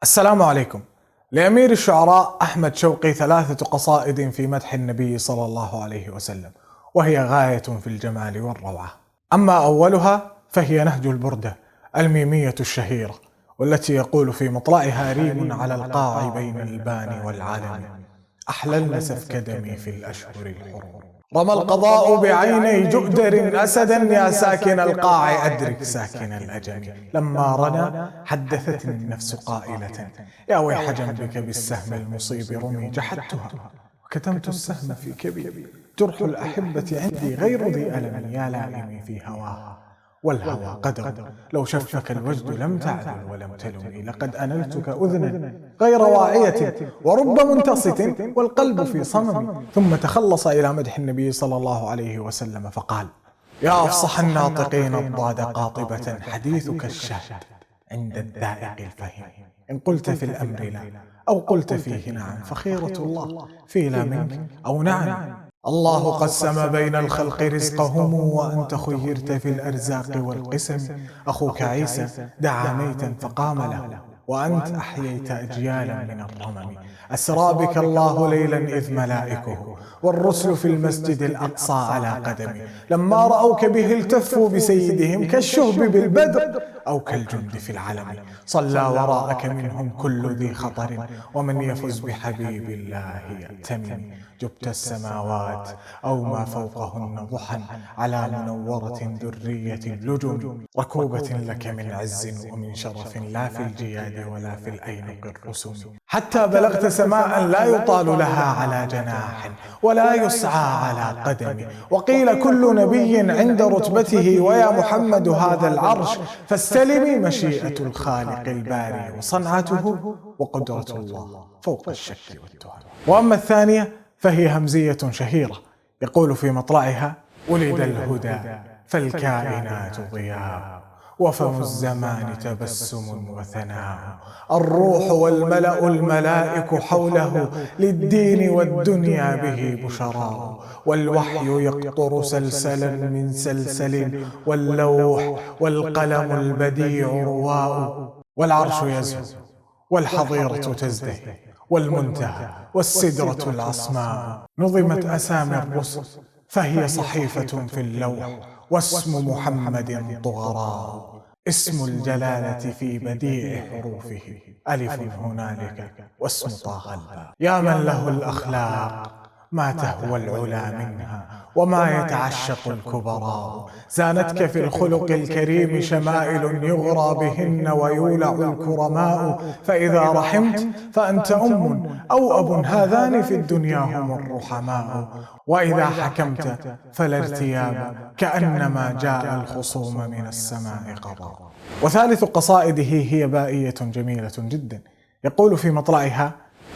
السلام عليكم. لأمير الشعراء أحمد شوقي 3 قصائد في مدح النبي صلى الله عليه وسلم، وهي غاية في الجمال والروعة. أما أولها فهي نهج البردة الميمية الشهيرة، والتي يقول في مطلعها: ريم على القاع بين البان والعلم، أحللن سفك دمي في الأشهر الحرم. رمى القضاء بعيني جؤدر أسدا، يا ساكن القاع أدرك ساكن الأجم. لما رنى حدثتني النفس قائلة: يا ويح جنبك بالسهم المصيب رمي. جحدتها وكتمت السهم في كبدي، جرح الأحبة عندي غير ذي ألم، يا لائمي في هواها والهوى قدر. لو شفك الوجد لم تعدل ولم تلمي، لقد أنلتك أذنا غير واعية ورب منتصت والقلب في صمم. ثم تخلص إلى مدح النبي صلى الله عليه وسلم فقال: يا أفصح الناطقين الضاد قاطبة، حديثك الشاهد عند الذائق الفهم. إن قلت في الأمر لا أو قلت فيه نعم، فخيرة الله في لا منك أو نعم. الله قسم بين الخلق رزقهم، وأنت خيرت في الأرزاق والقسم. أخوك عيسى دعا ميتا فقام له، وأنت أحييت أجيالا من الرمم. أسرى بك الله ليلا إذ ملائكه والرسل في المسجد الأقصى على قدم. لما رأوك به التفوا بسيدهم، كالشهب بالبدر أو كالجند في العلم. صلى وراءك منهم كل ذي خطر، ومن يفز بحبيب الله يأتمم. جبت السماوات أو ما فوقهن ضحى، على منورة ذرية اللجم. ركوبة لك من عز ومن شرف، لا في الجياد ولا في الأينق الرسم. حتى بلغت سماء لا يطال لها على جناح ولا يسعى على قدم. وقيل كل نبي عند رتبته، ويا محمد هذا العرش فاستلمي. مشيئة الخالق الباري وصنعته، وقدرة الله فوق الشك والتهم. وأما الثانية فهي همزية شهيرة، يقول في مطلعها: ولد الهدى فالكائنات ضياء، وفم الزمان تبسم وثناء. الروح والملأ الملائك حوله، للدين والدنيا به بشراء. والوحي يقطر سلسلا من سلسل، واللوح والقلم البديع رواء. والعرش يزهو والحظيرة تزدهي، والمنتهى والسدرة العصماء. نظمت أسامي الرسل فهي صحيفة في اللوح، واسم محمد طغراء. اسم الجلالة في بديع حروفه، ألف هنالك واسم طه الباء. يا من له الأخلاق ما تهوى العلا منها، وما يتعشق الكبراء. زانتك في الخلق الكريم شمائل، يغرى بهن ويولع الكرماء. فإذا رحمت فأنت أم أو أب، هذان في الدنيا هم الرحماء. وإذا حكمت فلا ارتياب، كأنما جاء الخصوم من السماء قضاء. وثالث قصائده هي بائية جميلة جدا، يقول في مطلعها: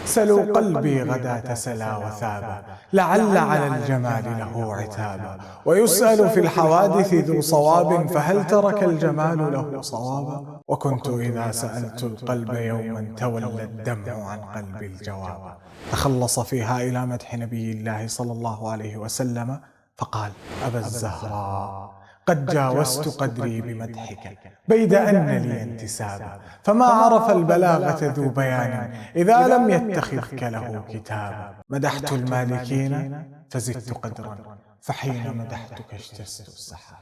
سلوا قلبي غداة سلا وثابا، لعل على الجمال له عتابا. ويسأل في الحوادث ذو صواب، فهل ترك الجمال له صوابا. وكنت إذا سألت القلب يوما تولى الدمع عن قلبي الجواب. تخلص فيها إلى مدح نبي الله صلى الله عليه وسلم فقال: أبا الزهراء قد جاوزت قدري بمدحك، بيد أن لي انتسابا. فما عرف البلاغة ذو بيان، إذا لم يتخذك له كتابا. مدحت المالكين فزدت قدرا، فحين مدحتك اجتزت السحاب.